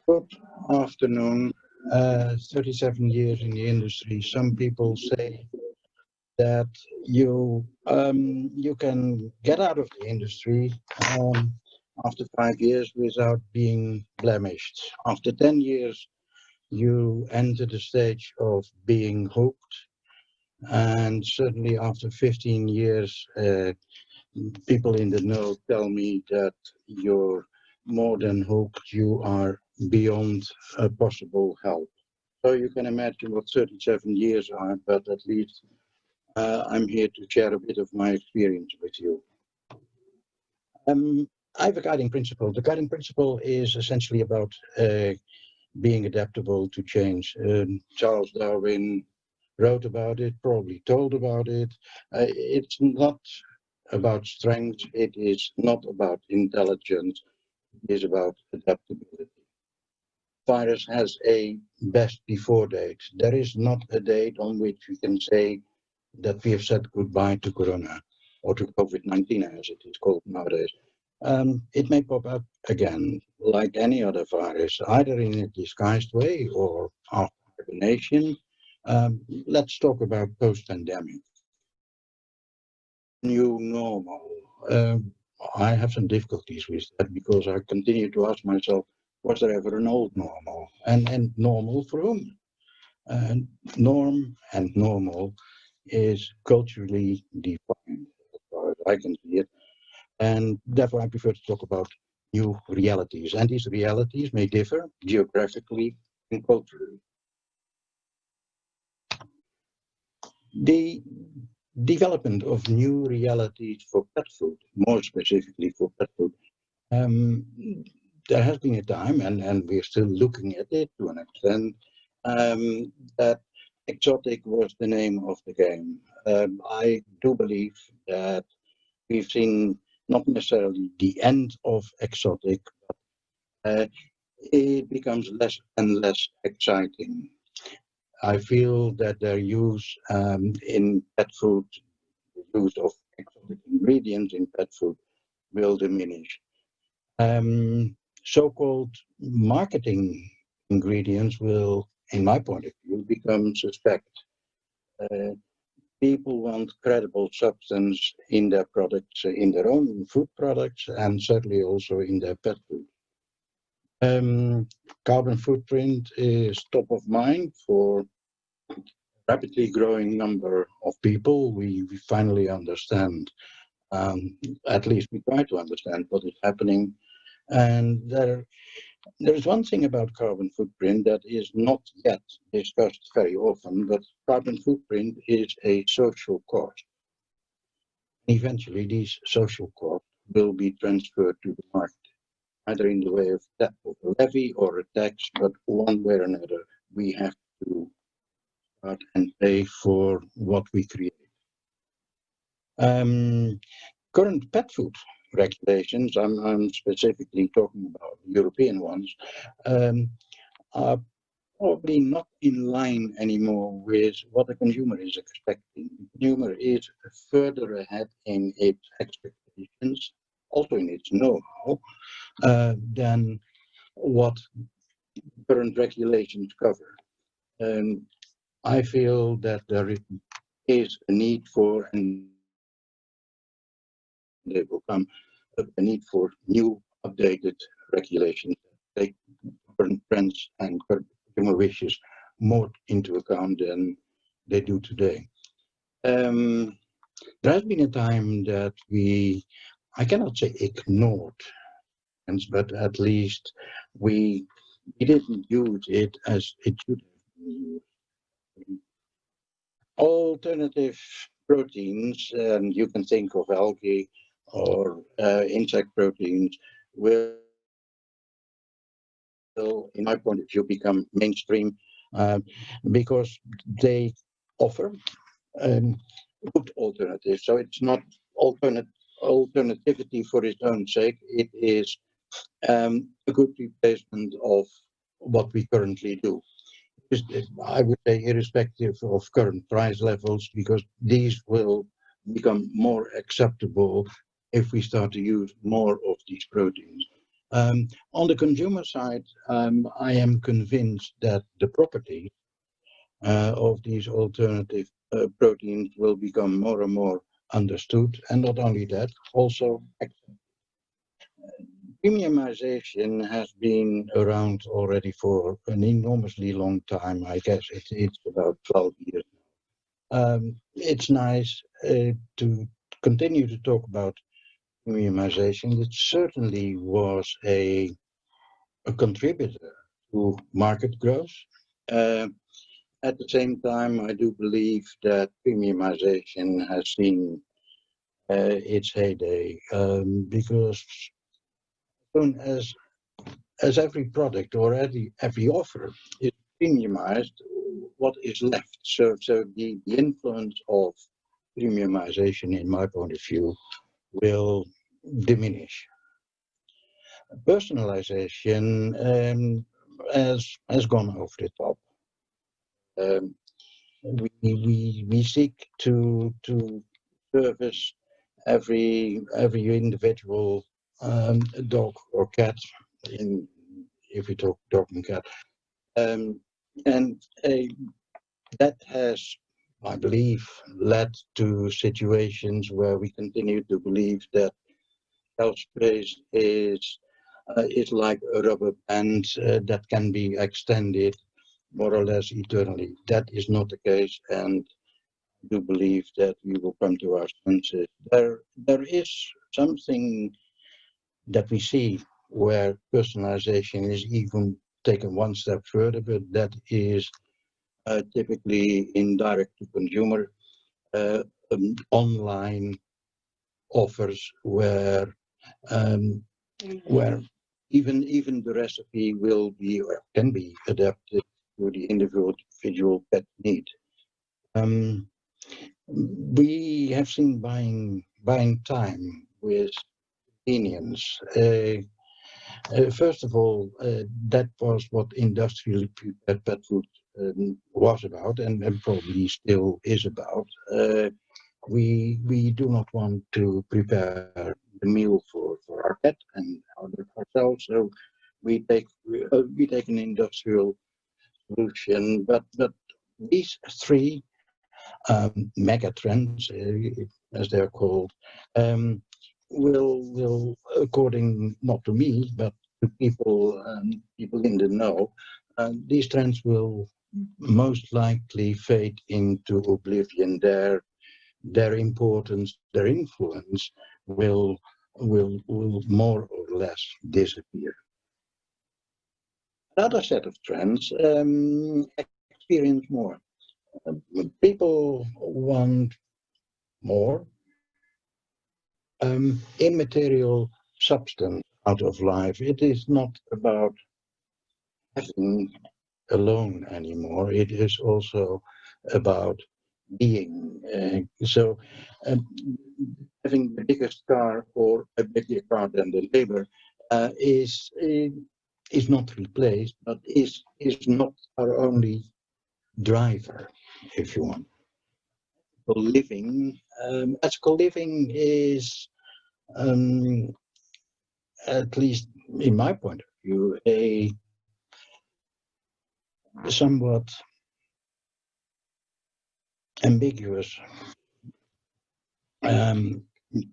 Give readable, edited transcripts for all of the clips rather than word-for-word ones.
Good afternoon. 37 years in the industry. Some people say that you can get out of the industry after 5 years without being blemished. After 10 years, you enter the stage of being hooked, and certainly after 15 years, people in the know tell me that you're more than hooked. You are beyond a possible help. So you can imagine what 37 years are, but at least I'm here to share a bit of my experience with you. I have a guiding principle. The guiding principle is essentially about being adaptable to change. Charles Darwin wrote about it, probably told about it. It's not about strength, it is not about intelligence, it is about adaptability. Virus has a best before date. There is not a date on which we can say that we have said goodbye to Corona or to COVID-19 as it is called nowadays. It may pop up again like any other virus, either in a disguised way or after hibernation. Let's talk about post-pandemic. New normal. I have some difficulties with that because I continue to ask myself, was there ever an old normal? And normal for whom? Norm and normal is culturally defined, as far as I can see it. And therefore, I prefer to talk about new realities. And these realities may differ geographically and culturally. The development of new realities for pet food, more specifically for pet food, um, there has been a time, and we're still looking at it to an extent, that exotic was the name of the game. I do believe that we've seen not necessarily the end of exotic, but it becomes less and less exciting. I feel that their use in pet food, the use of exotic ingredients in pet food, will diminish. So-called marketing ingredients will, in my point of view, become suspect. Uh, People want credible substance in their products, in their own food products, and certainly also in their pet food. Carbon footprint is top of mind for rapidly growing number of people. We finally understand, at least we try to understand what is happening. And there is one thing about carbon footprint that is not yet discussed very often, but carbon footprint is a social cost. Eventually, these social costs will be transferred to the market, either in the way of a levy or a tax, but one way or another, we have to start and pay for what we create. Current pet food regulations, I'm specifically talking about European ones, are probably not in line anymore with what the consumer is expecting. The consumer is further ahead in its expectations, also in its know-how, than what current regulations cover. I feel that there is a need for, and they will come, a need for new, updated regulations that take current trends and current consumer wishes more into account than they do today. There has been a time that I cannot say ignored, but at least we didn't use it as it should have been used. Alternative proteins, and you can think of algae or insect proteins, will, in my point of view, become mainstream because they offer good alternatives. So it's not alternativity for its own sake. It is a good replacement of what we currently do. I would say irrespective of current price levels, because these will become more acceptable if we start to use more of these proteins. On the consumer side, I am convinced that the property of these alternative proteins will become more and more understood, and not only that, also premiumization has been around already for an enormously long time. I guess it's about 12 years. It's nice to continue to talk about premiumization. It certainly was a contributor to market growth. Uh, at the same time, I do believe that premiumization has seen its heyday because soon as every product or every offer is premiumized, what is left? So the influence of premiumization, in my point of view, will diminish. Personalization has gone over the top. Um, we seek to service every individual dog or cat in if we talk dog and cat um, and that has, I believe, led to situations where we continue to believe that shelf space is like a rubber band that can be extended more or less eternally. That is not the case, and I do believe that we will come to our senses. There is something that we see where personalization is even taken one step further, but that is typically in direct to consumer uh, online offers um, where even the recipe will be or can be adapted to the individual pet need. Um, we have seen buying time with convenience. First of all, that was what industrially prepared pet food was about, and probably still is about. We do not want to prepare the meal for our pet and ourselves, so we take an industrial solution. But these three mega trends, as they are called, will according not to me but to people in the know, these trends will most likely fade into oblivion. Their importance, their influence will more or less disappear. Another set of trends, experience more. People want more immaterial substance out of life. It is not about having alone anymore. It is also about being. So having the biggest car or a bigger car than the neighbor is not replaced, but is not our only driver, if you want. Living, ethical living is, um, at least in my point of view, a somewhat ambiguous um,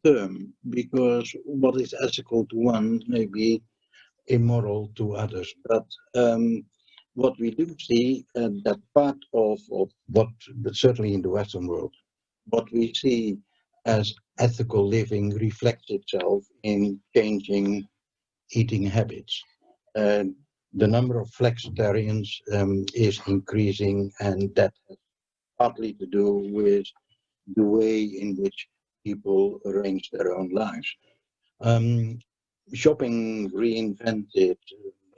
term, because what is ethical to one may be immoral to others. But what we do see, that part of what, but certainly in the Western world, what we see as ethical living reflects itself in changing eating habits. Uh, the number of flexitarians is increasing, and that has partly to do with the way in which people arrange their own lives. Um, Shopping reinvented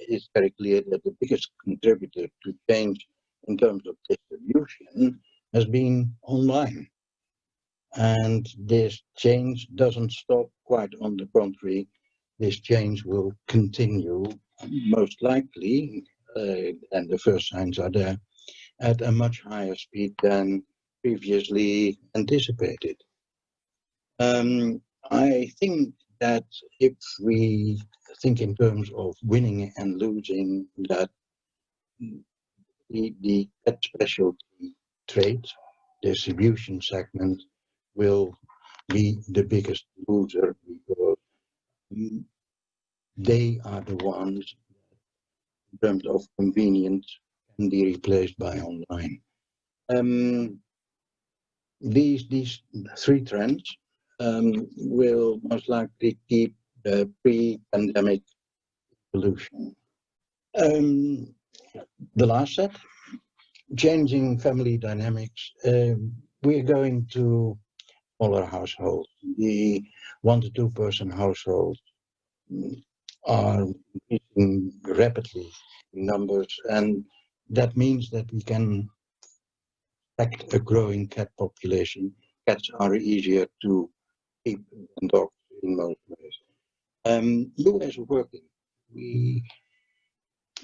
is very clear that the biggest contributor to change in terms of distribution has been online. And this change doesn't stop, quite on the contrary, this change will continue, most likely, and the first signs are there, at a much higher speed than previously anticipated. I think that if we think in terms of winning and losing, that the pet specialty trade distribution segment will be the biggest loser, because they are the ones, in terms of convenience, can be replaced by online. These three trends will most likely keep the pre-pandemic evolution. The last set, changing family dynamics. We're going to smaller households. The 1 to 2 person households are increasing rapidly in numbers, and that means that we can expect a growing cat population. Cats are easier to keep than dogs in most ways. New ways of working.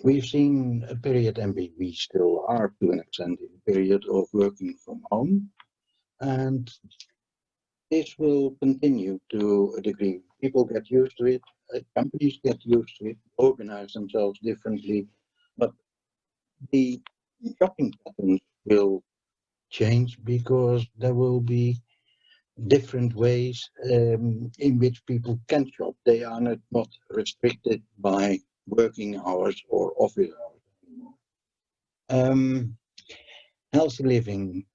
We've seen a period, and we still are to an extent in a period of working from home, and this will continue to a degree. People get used to it, companies get used to it, organize themselves differently, but the shopping patterns will change, because there will be different ways in which people can shop. They are not restricted by working hours or office hours anymore. Healthy living.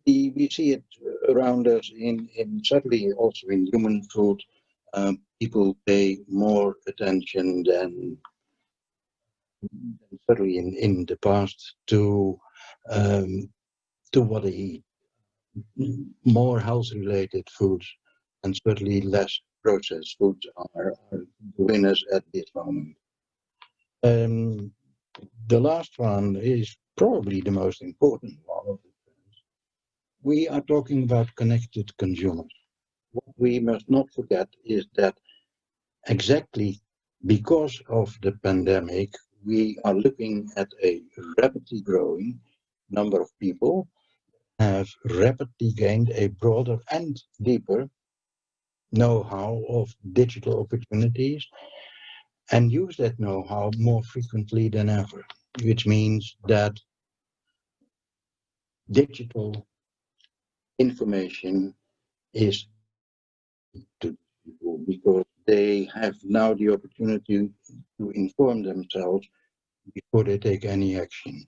We see it around us certainly also in human food. People pay more attention than certainly in the past to what they eat. More health-related foods and certainly less processed foods are the winners at this moment. The last one is probably the most important one. We are talking about connected consumers. What we must not forget is that exactly because of the pandemic, we are looking at a rapidly growing number of people have rapidly gained a broader and deeper know-how of digital opportunities and use that know-how more frequently than ever, which means that digital information is to people, because they have now the opportunity to inform themselves before they take any action.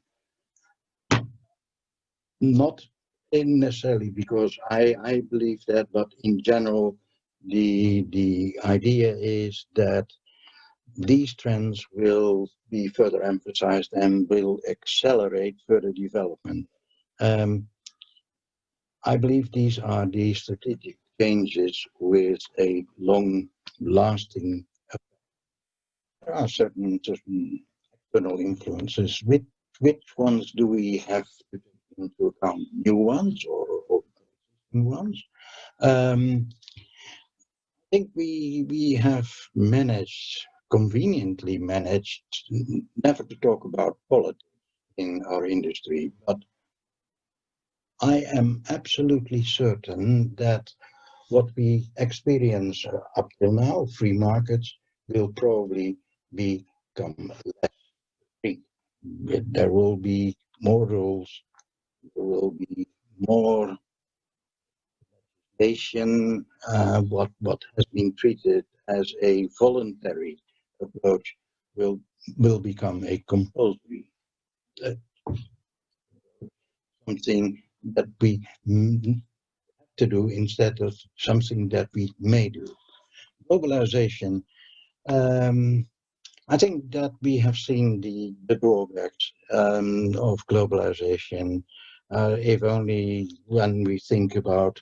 Not necessarily because I believe that, but in general, the idea is that these trends will be further emphasized and will accelerate further development. I believe these are the strategic changes with a long-lasting effect. There are certain external influences. Which ones do we have to take into account? New ones or new ones? I think we have conveniently managed never to talk about politics in our industry, but I am absolutely certain that what we experience up till now, free markets, will probably become less free. There will be more rules, there will be more legislation. What has been treated as a voluntary approach will become a compulsory, something that we have to do instead of something that we may do. Globalization. I think that we have seen the drawbacks of globalization, if only when we think about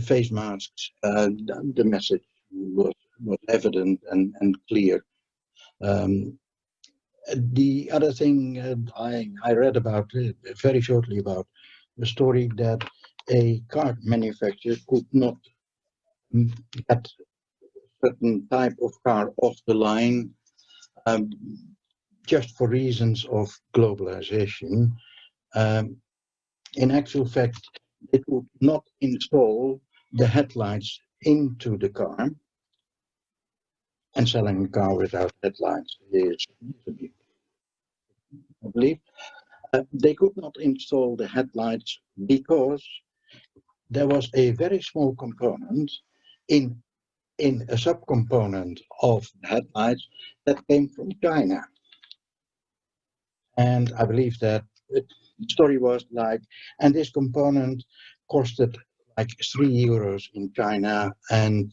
face masks. The message was evident and clear. The other thing I read about very shortly about the story that a car manufacturer could not get certain type of car off the line just for reasons of globalization. In actual fact, it would not install the headlights into the car, and selling a car without headlights is a big, I believe. They could not install the headlights because there was a very small component in a subcomponent of the headlights that came from China. And I believe that the story was like, and this component costed like €3 in China and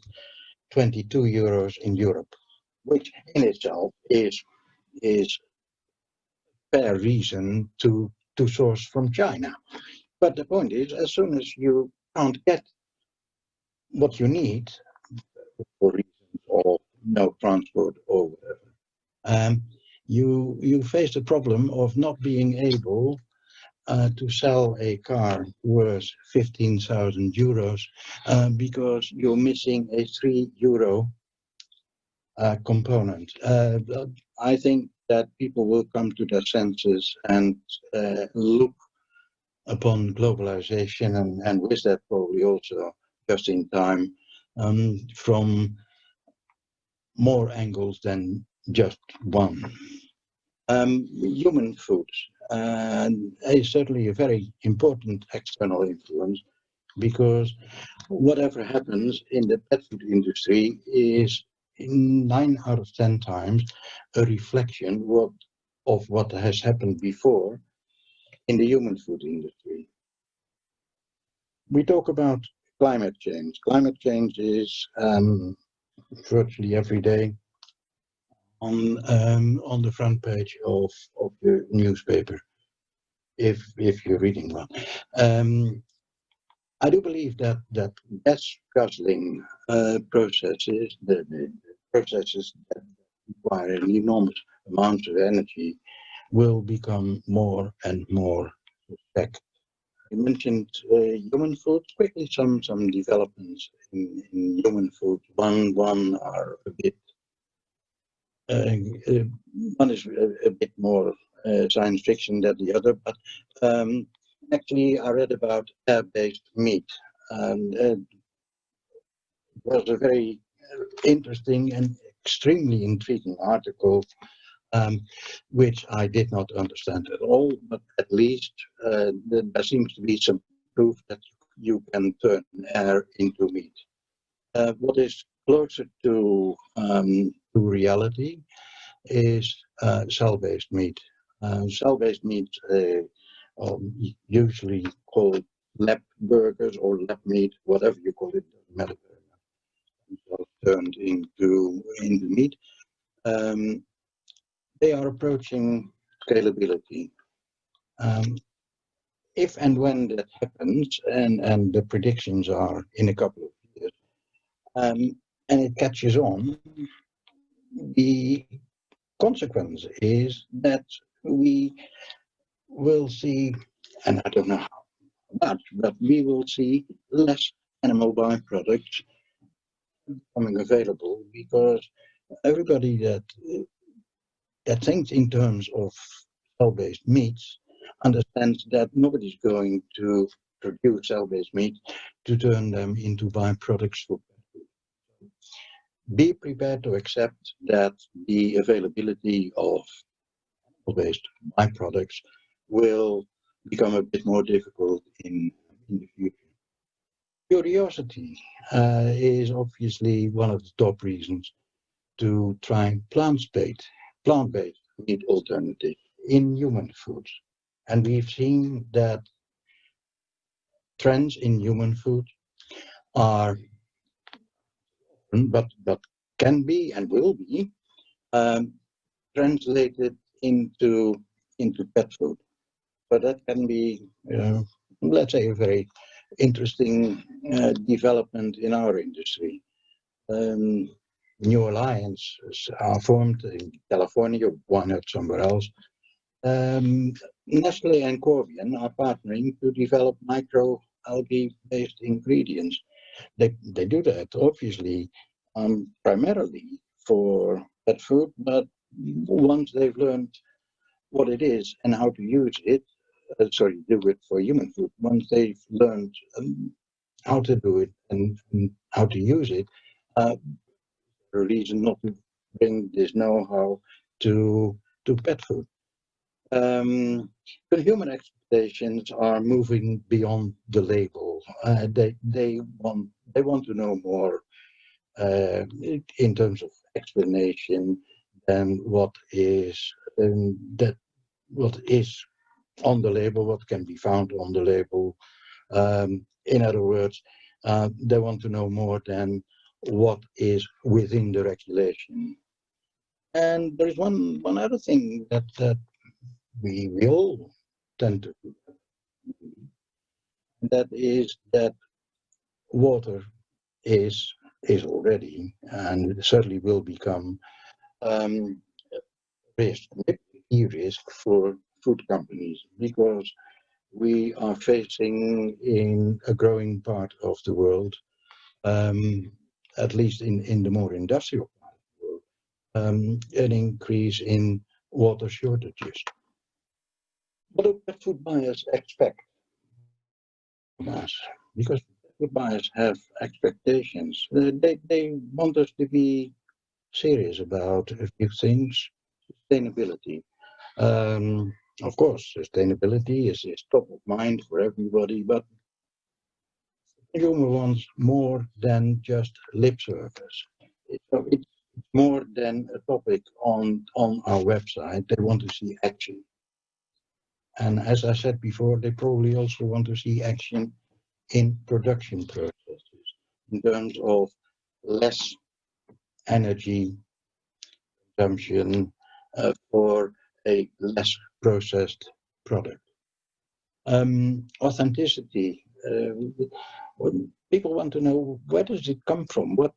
€22 in Europe, which in itself is fair reason to source from China. But the point is, as soon as you can't get what you need for reasons of no transport or whatever, you face the problem of not being able to sell a car worth €15,000 because you're missing a €3 component. I think that people will come to their senses and look upon globalization and with that probably also just in time from more angles than just one. Human foods is certainly a very important external influence because whatever happens in the pet food industry is in 9 out of 10 times a reflection of what has happened before in the human food industry. We talk about climate change. Climate change is virtually every day on the front page of the newspaper, if you're reading one. I do believe that gas guzzling processes, the processes that require an enormous amount of energy, will become more and more suspect. You mentioned human food. Quickly, some developments in human food. One are a bit. One is a bit more science fiction than the other, but actually, I read about air-based meat, and it was a very interesting and extremely intriguing article, which I did not understand at all. But at least there seems to be some proof that you can turn air into meat. What is closer to reality is cell-based meat. Cell-based meat, usually called lab burgers or lab meat, whatever you call it, doesn't matter. Turned into meat. They are approaching scalability. If and when that happens, and the predictions are in a couple of years, and it catches on, the consequence is that we will see, and I don't know how much, but we will see less animal byproducts becoming available because everybody that thinks in terms of cell-based meats understands that nobody's going to produce cell-based meat to turn them into byproducts for pet food. Be prepared to accept that the availability of cell-based byproducts will become a bit more difficult in the future. Curiosity is obviously one of the top reasons to try plant-based meat alternatives in human foods. And we've seen that trends in human food are, but can be and will be translated into pet food. But that can be, let's say, a very interesting development in our industry. New alliances are formed in California, why not somewhere else? Nestle and Corbion are partnering to develop microalgae-based ingredients. They do that, obviously, primarily for pet food, but once they've learned what it is and how to use it, do it for human food, once they've learned how to do it and how to use it, a reason not to bring this know-how to pet food. Consumer expectations are moving beyond the label. They want to know more in terms of explanation than what is on the label, what can be found on the label. In other words, they want to know more than what is within the regulation. And there is one other thing that we all tend to do. That is that water is already and certainly will become risk, a key risk for food companies, because we are facing in a growing part of the world, at least in the more industrial part of the world, an increase in water shortages. What do pet food buyers expect from us? Because food buyers have expectations. They want us to be serious about a few things. Sustainability. Of course, sustainability is top of mind for everybody, but the consumer wants more than just lip service. It's more than a topic on our website. They want to see action. And as I said before, they probably also want to see action in production processes in terms of less energy consumption for a less processed product. Authenticity. People want to know, where does it come from? What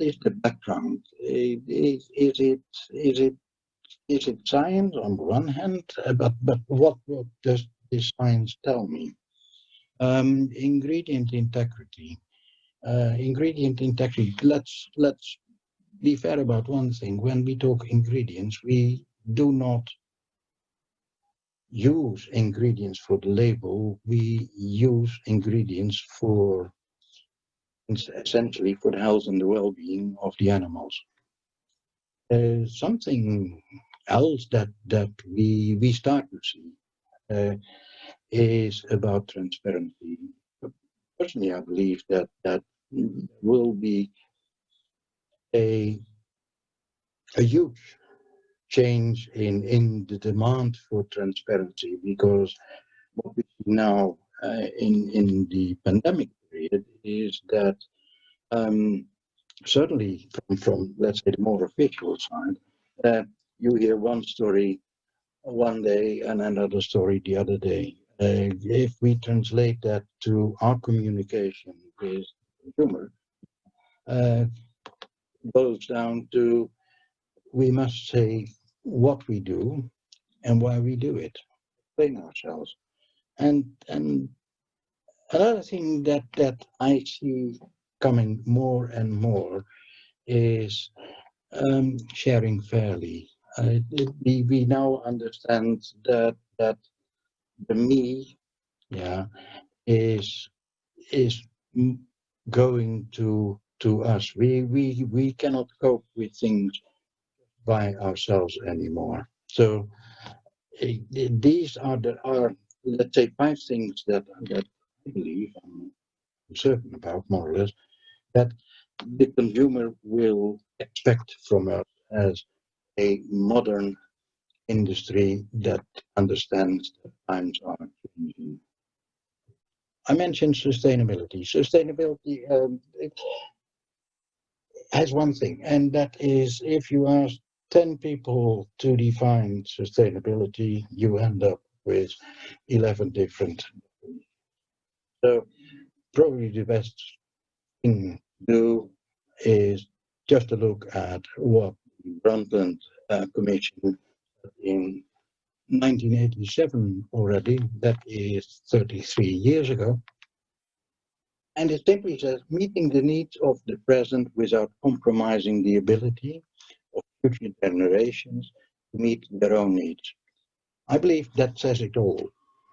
is the background? Is it science on the one hand, but what does this science tell me? Ingredient integrity. Ingredient integrity. Let's be fair about one thing. When we talk ingredients, we do not use ingredients for the label. We use ingredients for essentially for the health and the well-being of the animals. Something else that we start to see is about transparency. Personally, I believe that will be a huge change in the demand for transparency, because what we see now in the pandemic period is that certainly from let's say the more official side, you hear one story one day and another story the other day. If we translate that to our communication with the consumer, boils down to we must say what we do and why we do it, explain ourselves. And another thing that I see coming more and more is sharing fairly. We now understand that the me, yeah, is going to us. We cannot cope with things by ourselves anymore. So these are let's say 5 things that I believe, I'm certain about more or less, that the consumer will expect from us as a modern industry that understands that times are changing. I mentioned sustainability. Sustainability it has one thing, and that is if you ask 10 people to define sustainability, you end up with 11 different. So probably the best thing to do is just to look at what the Brundtland Commission in 1987 already, that is 33 years ago. And it simply says, meeting the needs of the present without compromising the ability of future generations to meet their own needs. I believe that says it all.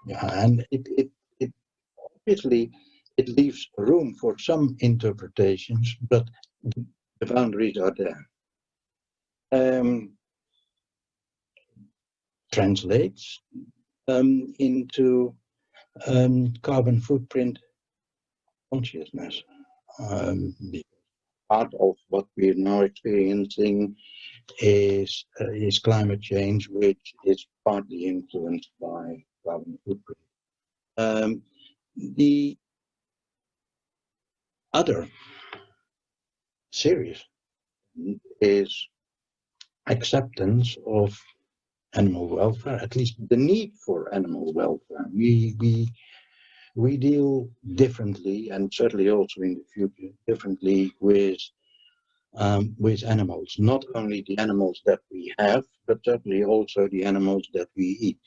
Yeah, and it obviously it leaves room for some interpretations, but the boundaries are there. Translates into carbon footprint consciousness. Part of what we're now experiencing is climate change, which is partly influenced by carbon footprint. The other serious is acceptance of animal welfare, at least the need for animal welfare. We deal differently, and certainly also in the future, differently with animals. Not only the animals that we have, but certainly also the animals that we eat.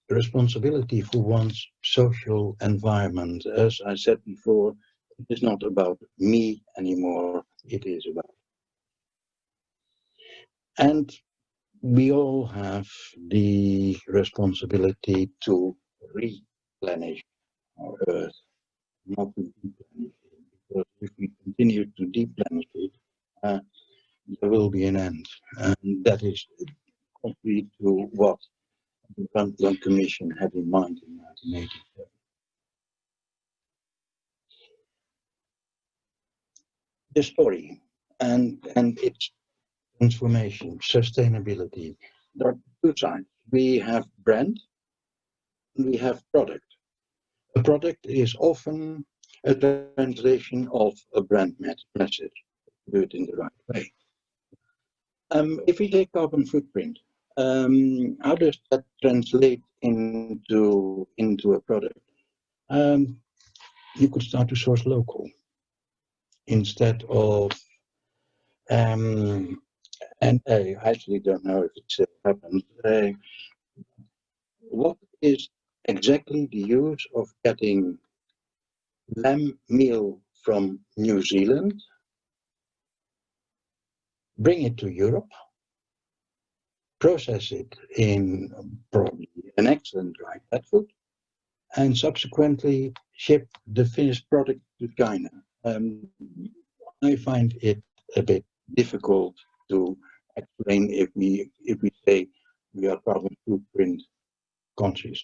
Responsibility for one's social environment. As I said before, it is not about me anymore, it is about. And we all have the responsibility to replenish our earth, not to deplenish it, because if we continue to deplenish it, there will be an end. And that is contrary to what the Brundtland Commission had in mind in 1987. The story and its transformation, sustainability. There are two sides. We have brand, and we have product. A product is often a translation of a brand message. Do it in the right way. If we take carbon footprint, how does that translate into a product? You could start to source local instead of, and I actually don't know if it still happens. What is exactly the use of getting lamb meal from New Zealand, bring it to Europe, process it in probably an excellent dry pet food, and subsequently ship the finished product to China? I find it a bit difficult to explain if we say we are carbon footprint conscious.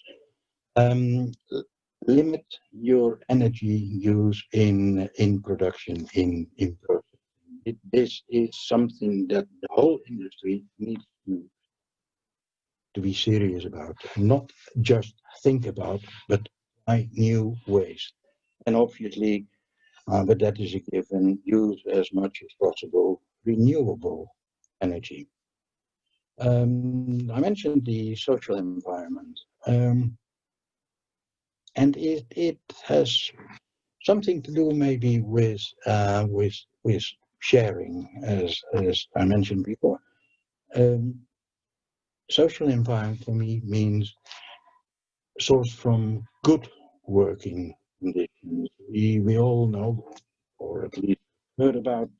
Limit your energy use in production, in processing. This is something that the whole industry needs to be serious about, not just think about, but try new ways. And obviously, but that is a given, use as much as possible renewable energy. I mentioned the social environment, and it has something to do maybe with sharing, as I mentioned before. Social environment for me means sourced from good working conditions. We all know, or at least heard about,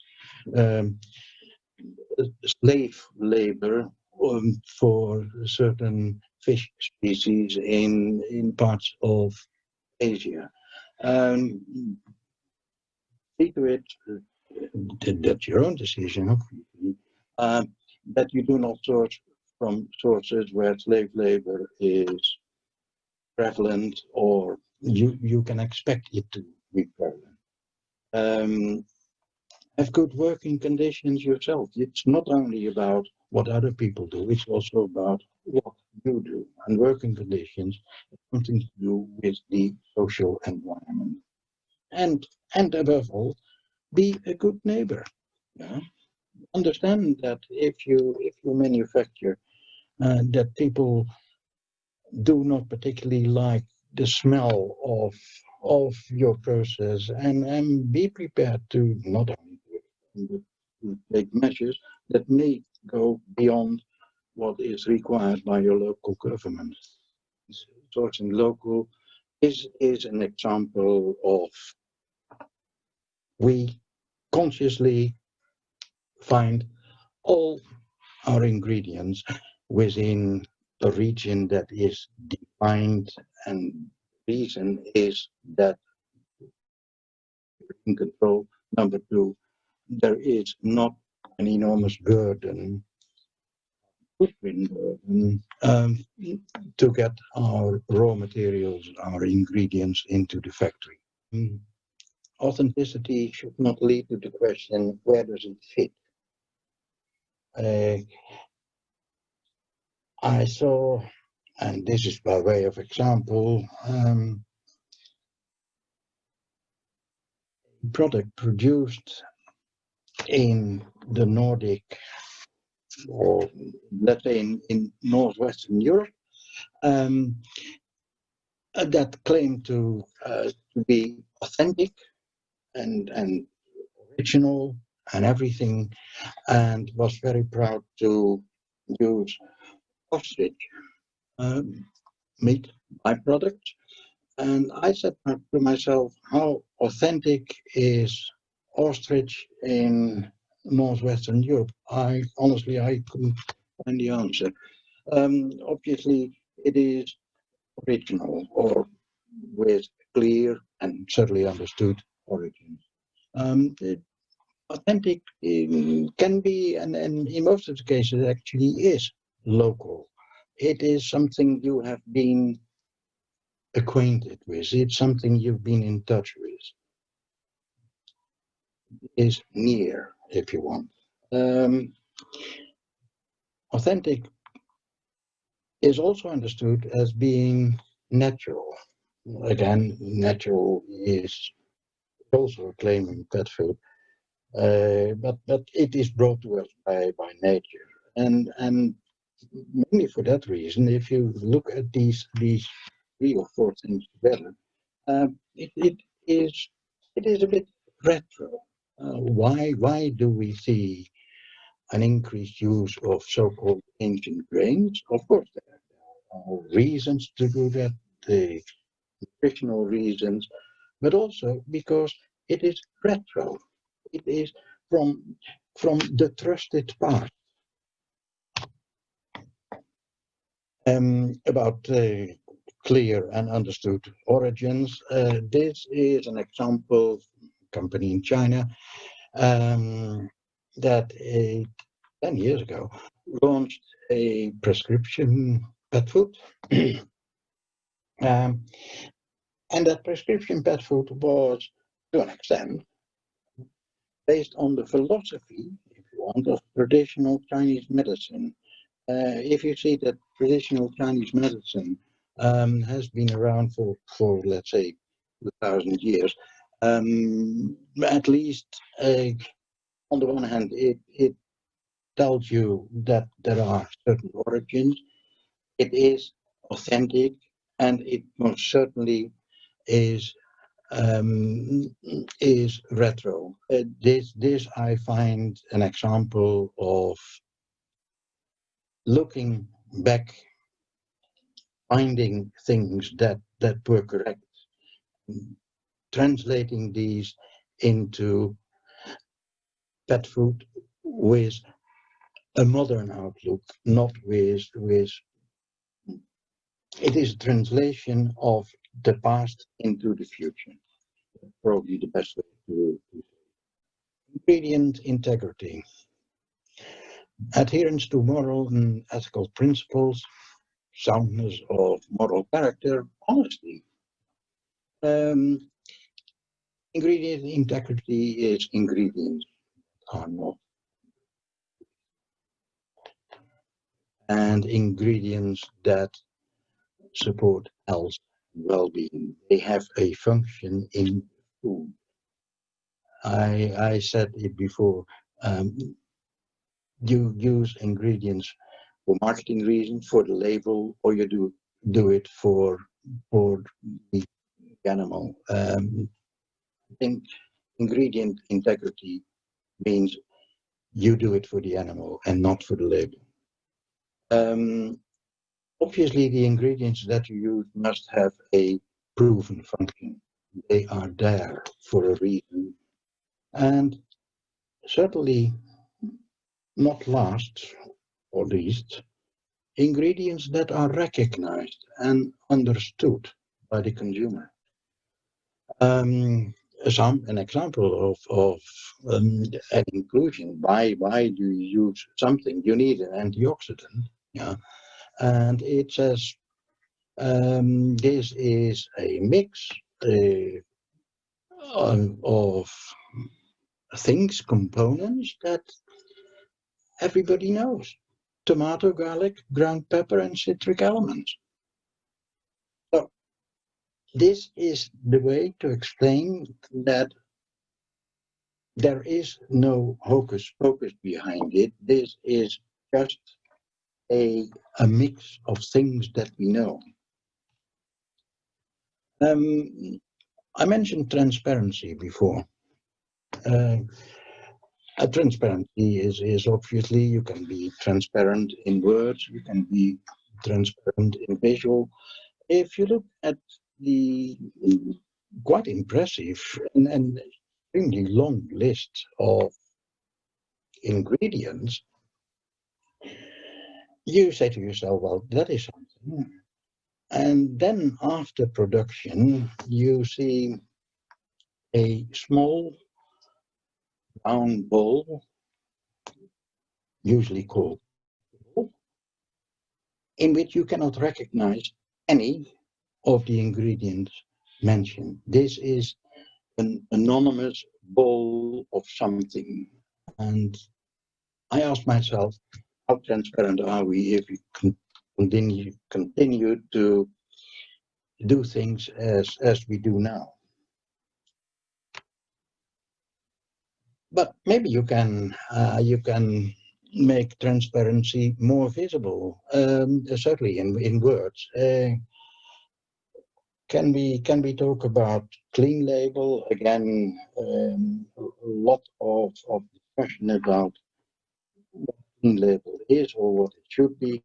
slave labor for certain fish species in parts of Asia. See to it, that's your own decision, obviously, that you do not source from sources where slave labor is prevalent, or you can expect it to be prevalent. Have good working conditions yourself. It's not only about what other people do, it's also about what you do. And working conditions have something to do with the social environment. And above all, be a good neighbor. Yeah? Understand that if you manufacture that people do not particularly like the smell of your process, and be prepared to not only but to take measures that may go beyond what is required by your local government. Sourcing local is an example of we consciously find all our ingredients within a region that is defined and reason is that in control. Number two, there is not an enormous burden, footprint burden, to get our raw materials, our ingredients into the factory. Authenticity should not lead to the question, where does it fit? I saw, and this is by way of example, product produced in the Nordic, or let's say in northwestern Europe, that claimed to be authentic and original and everything, and was very proud to use ostrich meat byproduct. And I said to myself, how authentic is ostrich in northwestern Europe? I couldn't find the answer. Obviously, it is original or with clear and certainly understood origins. Authentic can be, and in most of the cases, actually is local. It is something you have been acquainted with. It's something you've been in touch with. Is near, if you want. Authentic is also understood as being natural. Again, natural is also a claim in pet food, but it is brought to us by nature, and mainly for that reason. If you look at these 3 or 4 things together, it is a bit retro. Why do we see an increased use of so-called ancient grains? Of course, there are reasons to do that, the nutritional reasons, but also because it is retro. It is from the trusted past. About clear and understood origins, this is an example company in China that 10 years ago launched a prescription pet food. And that prescription pet food was, to an extent, based on the philosophy, if you want, of traditional Chinese medicine. If you see that traditional Chinese medicine has been around for let's say 2,000 years, at least on the one hand, it tells you that there are certain origins. It is authentic, and it most certainly is retro. This I find an example of looking back, finding things that were correct, translating these into pet food with a modern outlook, not with it is a translation of the past into the future. Probably the best way to say. Ingredient integrity. Adherence to moral and ethical principles, soundness of moral character, honesty. Ingredient integrity is ingredients are not. And ingredients that support health and well-being. They have a function in food. I said it before. You use ingredients for marketing reasons, for the label, or you do it for the animal. I think ingredient integrity means you do it for the animal and not for the label. Obviously, the ingredients that you use must have a proven function. They are there for a reason. And certainly, not last or least, ingredients that are recognized and understood by the consumer. An example of an inclusion. Why do you use something? You need an antioxidant, yeah, and it says this is a mix of things, components that everybody knows: tomato, garlic, ground pepper, and citric elements. So this is the way to explain that there is no hocus pocus behind it. This is just a mix of things that we know. I mentioned transparency before. Uh, Transparency is obviously, you can be transparent in words, you can be transparent in visual. If you look at the quite impressive and extremely long list of ingredients, you say to yourself, well, that is something. And then after production, you see a small round bowl, usually called, in which you cannot recognize any of the ingredients mentioned. This is an anonymous bowl of something. And I asked myself, how transparent are we if we continue to do things as we do now? But maybe you can make transparency more visible. Certainly in words. Can we talk about clean label again? A lot of discussion about what clean label is or what it should be.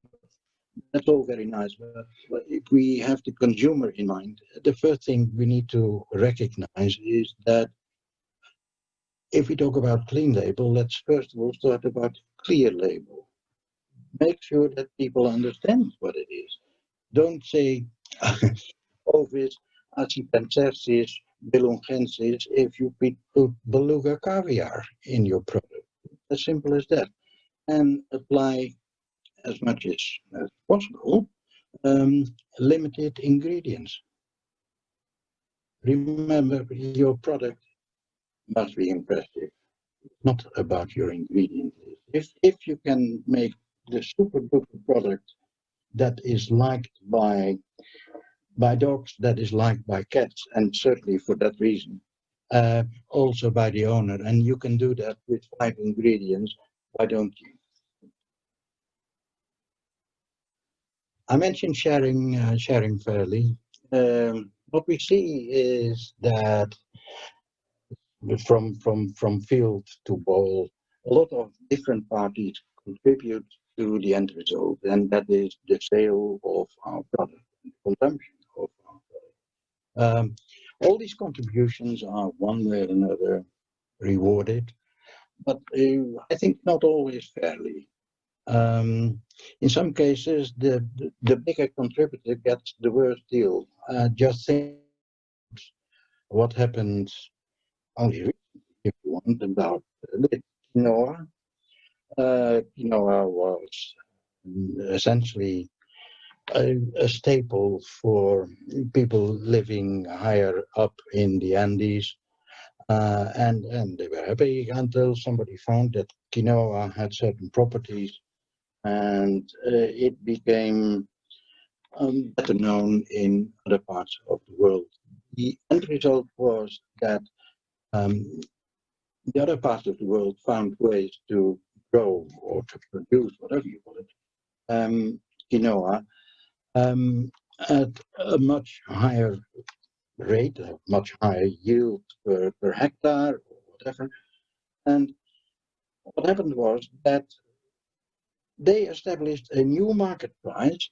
That's all very nice, but if we have the consumer in mind, the first thing we need to recognize is that if we talk about clean label, let's first of all start about clear label. Make sure that people understand what it is. Don't say Ovis, Acipencensis, Belungensis if you put beluga caviar in your product. As simple as that. And apply as much as possible limited ingredients. Remember, your product must be impressive, not about your ingredient list. If you can make the super duper product that is liked by dogs, that is liked by cats, and certainly for that reason, also by the owner, and you can do that with 5 ingredients, why don't you? I mentioned sharing fairly. What we see is that from field to bowl, a lot of different parties contribute to the end result, and that is the sale of our product, consumption of our product. All these contributions are one way or another rewarded, but I think not always fairly. In some cases, the bigger contributor gets the worst deal. Just think what happened only recently, if you want, about quinoa. Quinoa was essentially a staple for people living higher up in the Andes. And they were happy until somebody found that quinoa had certain properties, and it became better known in other parts of the world. The end result was that the other parts of the world found ways to grow or to produce, whatever you call it, quinoa at a much higher rate, a much higher yield per hectare or whatever. And what happened was that they established a new market price,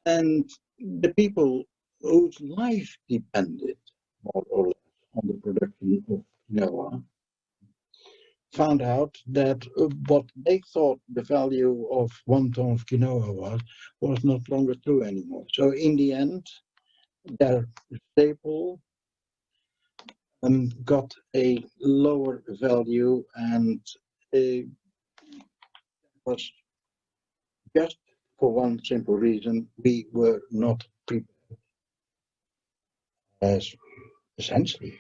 and the people whose life depended more or less on the production of quinoa found out that what they thought the value of 1 ton of quinoa was not longer true anymore. So in the end, their staple got a lower value, and it was just for one simple reason: we were not prepared as essentially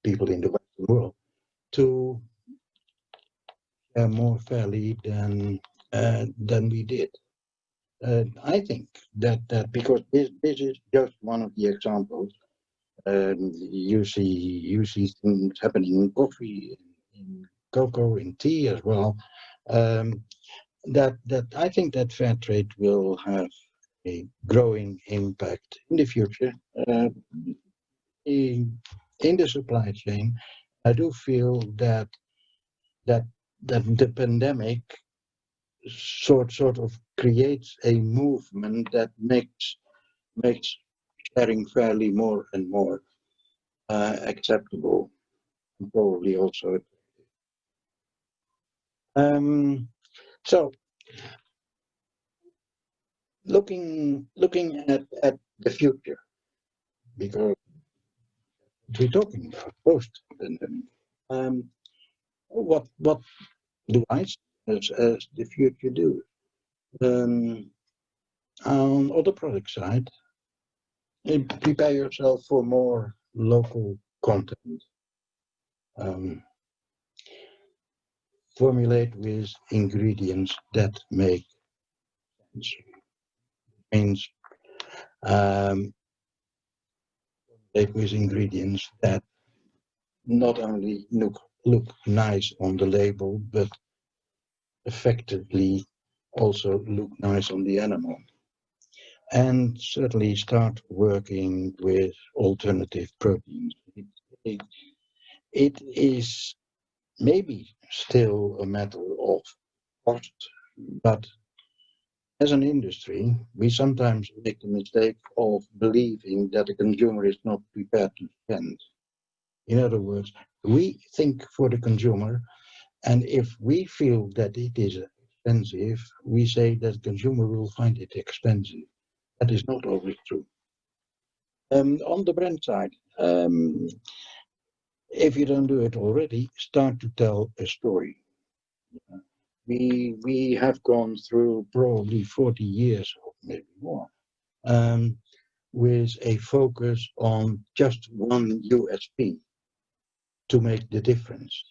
people in the Western world to share more fairly than we did. I think that because this is just one of the examples. You see things happening in coffee, in cocoa, in tea as well. Um, that I think that fair trade will have a growing impact in the future. In the supply chain, I do feel that that the pandemic sort of creates a movement that makes sharing fairly more and more acceptable, and probably also. Um, so looking at the future, because we're talking about post pandemic. Um, what do I see as the future do? Um, on the product side, prepare yourself for more local content. Um, Formulate with ingredients that make sense. Means formulate with ingredients that not only look nice on the label, but effectively also look nice on the animal. And certainly start working with alternative proteins. It, it is maybe still a matter of cost, but as an industry, we sometimes make the mistake of believing that the consumer is not prepared to spend. In other words, we think for the consumer, and if we feel that it is expensive, we say that the consumer will find it expensive. That is not always true. On the brand side, if you don't do it already, start to tell a story. We have gone through probably 40 years or maybe more with a focus on just one USP to make the difference.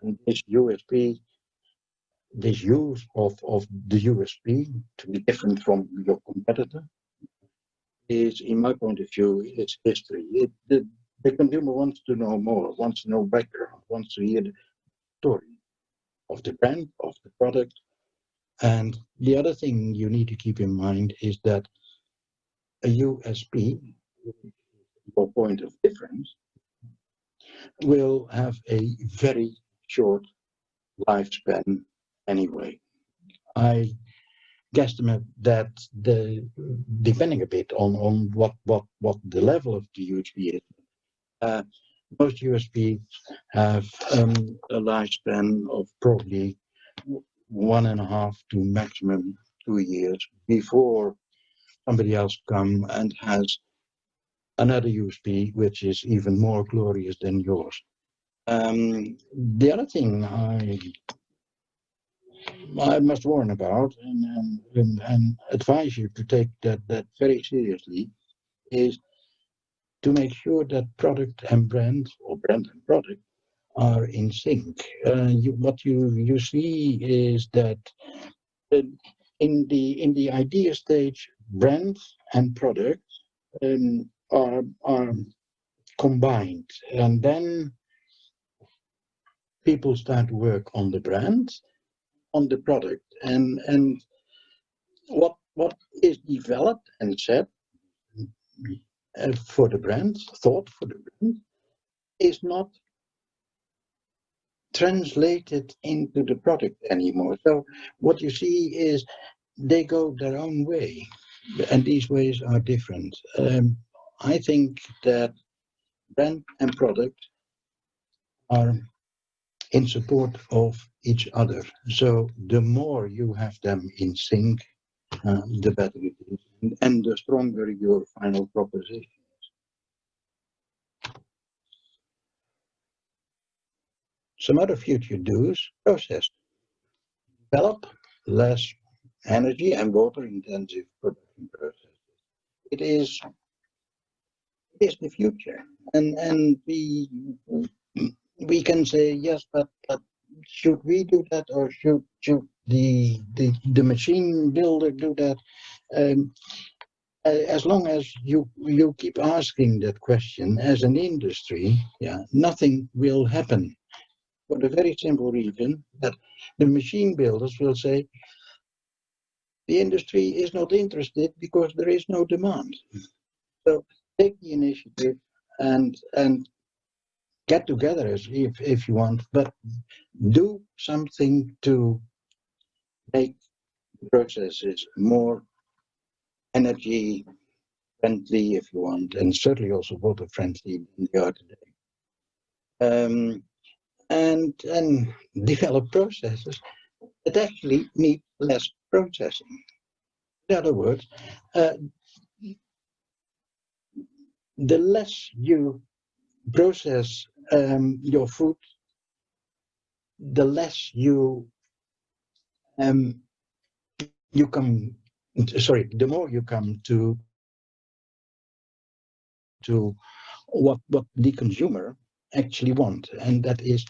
And this USP, this use of the USP to be different from your competitor is, in my point of view, it's history. The consumer wants to know more, wants to know background, wants to hear the story of the brand, of the product. And the other thing you need to keep in mind is that a USP, or point of difference, will have a very short lifespan anyway. I guesstimate that depending a bit on what the level of the USP is, most USPs have a lifespan of probably 1.5 to maximum 2 years before somebody else come and has another USP which is even more glorious than yours. The other thing I must warn about and advise you to take that very seriously is to make sure that product and brand, or brand and product, are in sync. What you see is that in the idea stage, brand and product are combined, and then people start to work on the brand, on the product, and what is developed and said for the brand, thought for the brand, is not translated into the product anymore. So what you see is they go their own way, and these ways are different. I think that brand and product are in support of each other. So the more you have them in sync, the better it is, and the stronger your final proposition. some other future do's, process. Develop less energy and water intensive production processes. It is the future. And we can say yes, but should we do that, or should the machine builder do that? Um, as long as you keep asking that question as an industry, yeah, nothing will happen. For the very simple reason that the machine builders will say the industry is not interested because there is no demand. So take the initiative and get together if you want, but do something to make processes more energy friendly, if you want, and certainly also water friendly than they are today. And develop processes that actually need less processing. In other words, uh, the less you process your food, the less um, you come. Sorry, the more you come to what the consumer actually want, and that is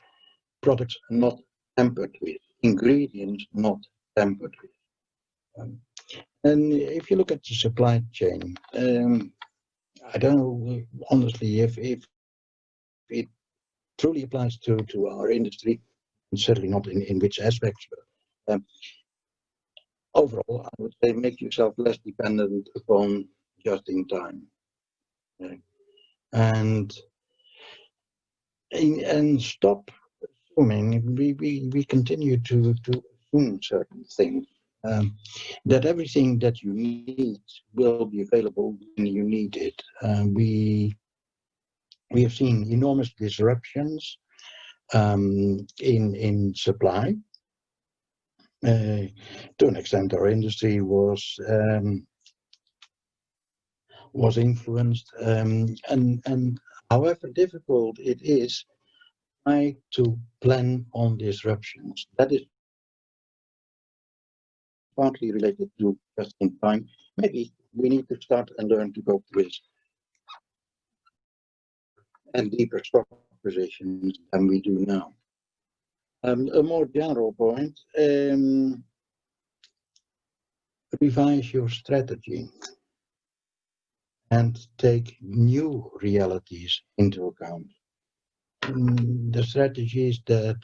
products not tampered with, ingredients not tampered with. And if you look at the supply chain, I don't know honestly if it truly applies to our industry, and certainly not in which aspects. But overall, I would say make yourself less dependent upon just in time, and stop assuming. We continue to assume certain things. That everything that you need will be available when you need it. We have seen enormous disruptions in supply. To an extent, our industry was influenced, and however difficult it is, try to plan on disruptions. That is partly related to just in time. Maybe we need to start and learn to cope with and deeper stock positions than we do now. A more general point, revise your strategy and take new realities into account. The strategies that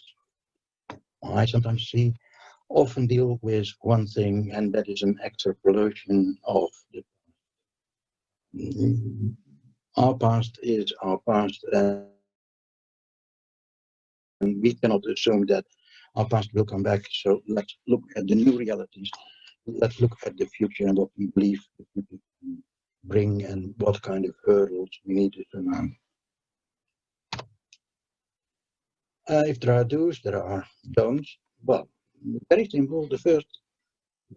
I sometimes see often deal with one thing, and that is an extrapolation of the our past is our past, and we cannot assume that our past will come back. So let's look at the new realities. Let's look at the future and what we believe the future can bring and what kind of hurdles we need to surmount. If there are do's, there are don'ts. Well, very simple. The first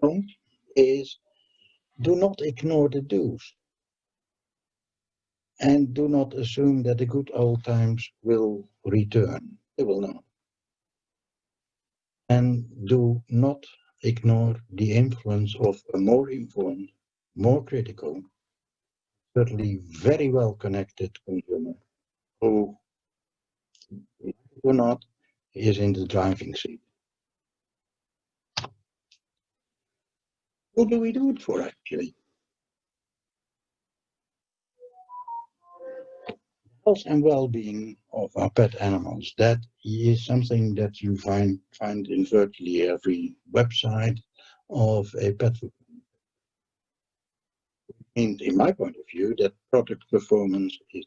don't is do not ignore the do's. And do not assume that the good old times will return. They will not. And do not ignore the influence of a more informed, more critical, certainly very well connected consumer who, or not, is in the driving seat. Who do we do it for, actually? Health and well-being of our pet animals. That is something that you find in virtually every website of a pet food. In my point of view, that product performance is,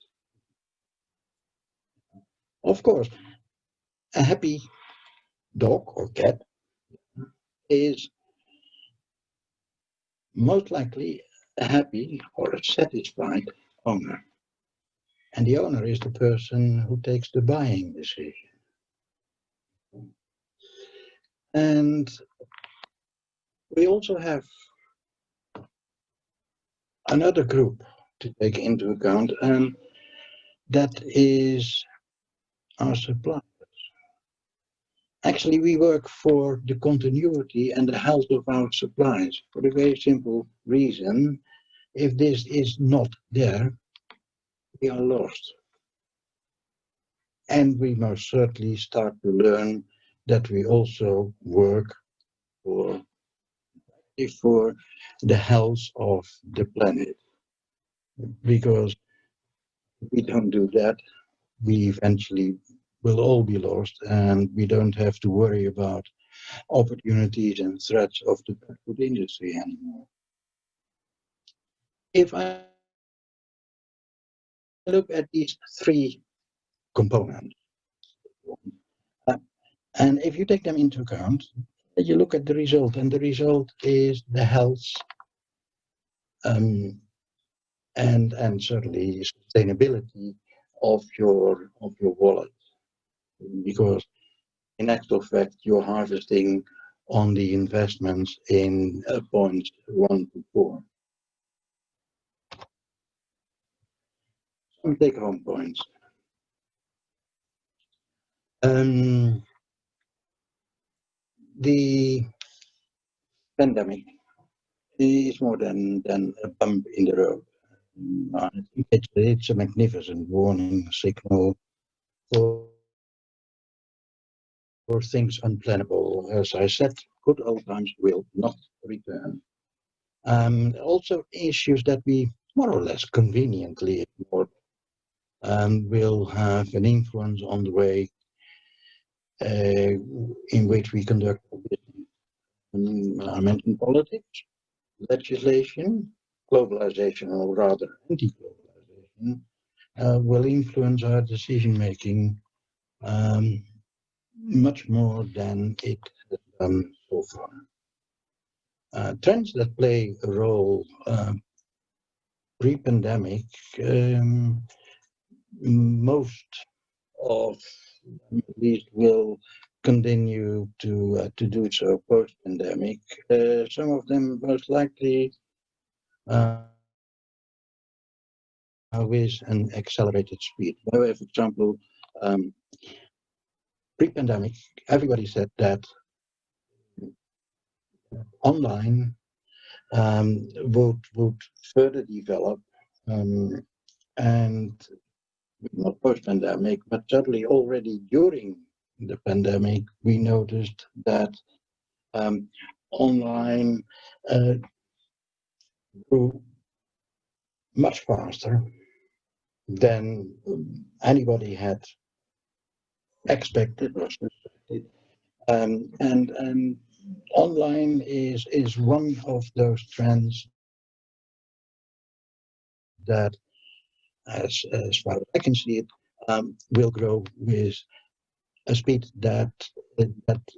of course, a happy dog or cat is most likely a happy or a satisfied owner. And the owner is the person who takes the buying decision. And we also have another group to take into account, and that is our suppliers. Actually, we work for the continuity and the health of our supplies for the very simple reason, if this is not there, we are lost. And we most certainly start to learn that we also work for, for the health of the planet. Because if we don't do that, we eventually will all be lost, and we don't have to worry about opportunities and threats of the pet food industry anymore. If I look at these three components, uh, and if you take them into account, you look at the result, and the result is the health um, and certainly sustainability of your wallet, because in actual fact you're harvesting on the investments in points 1 to 4. Some take-home points. The pandemic is more than a bump in the road. I think it's a magnificent warning signal for things unplannable. As I said, good old times will not return. Also, issues that we more or less conveniently ignored will have an influence on the way in which we conduct our business. I mentioned politics, legislation, globalization, or rather anti-globalization, will influence our decision making much more than it has done so far. Trends that play a role pre-pandemic, most of them at least will continue to do so post-pandemic. Some of them most likely with an accelerated speed. For example, pre-pandemic, everybody said that online would further develop, and not post-pandemic, but certainly already during the pandemic, we noticed that online grew much faster than anybody had expected or suspected. And online is one of those trends that, as far as I can see it, will grow with a speed that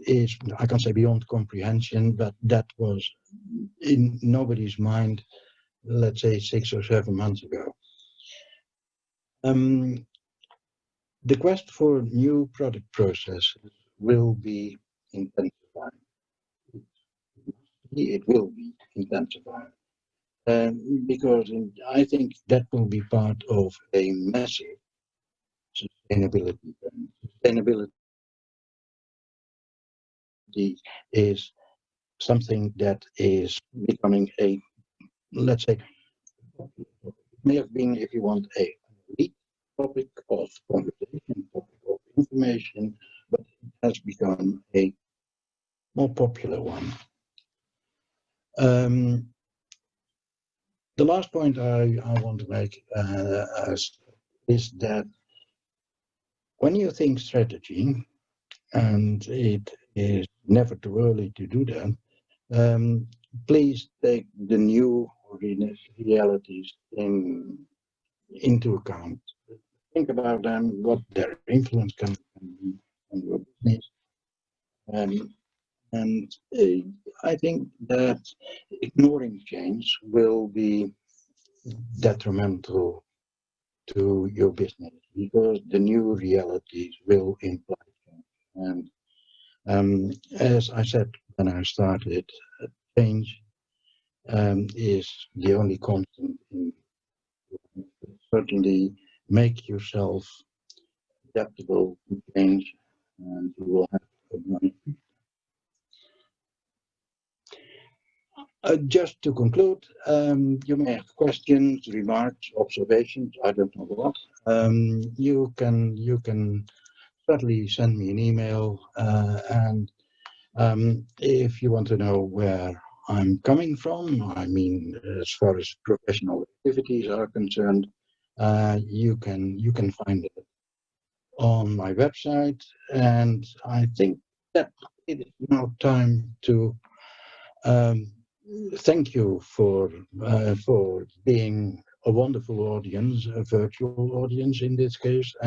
is, I can't say beyond comprehension, but that was in nobody's mind, let's say 6 or 7 months ago. The quest for new product processes will be intensified. It will be intensified. Because I think that will be part of a massive sustainability trend. Sustainability is something that is becoming a, let's say, may have been, if you want, a lead topic of conversation, topic of information, but it has become a more popular one. The last point I want to make is that when you think strategy, and it is never too early to do that, please take the new realities into account. Think about them, what their influence can be on your business. And I think that ignoring change will be detrimental to your business, because the new realities will imply change. And as I said when I started, change is the only constant. Certainly make yourself adaptable to change, and you will have Just to conclude, you may have questions, remarks, observations. I don't know what. You can certainly send me an email, and if you want to know where I'm coming from, I mean, as far as professional activities are concerned, you can find it on my website, and I think that it is now time to um, thank you for being a wonderful audience, a virtual audience in this case, and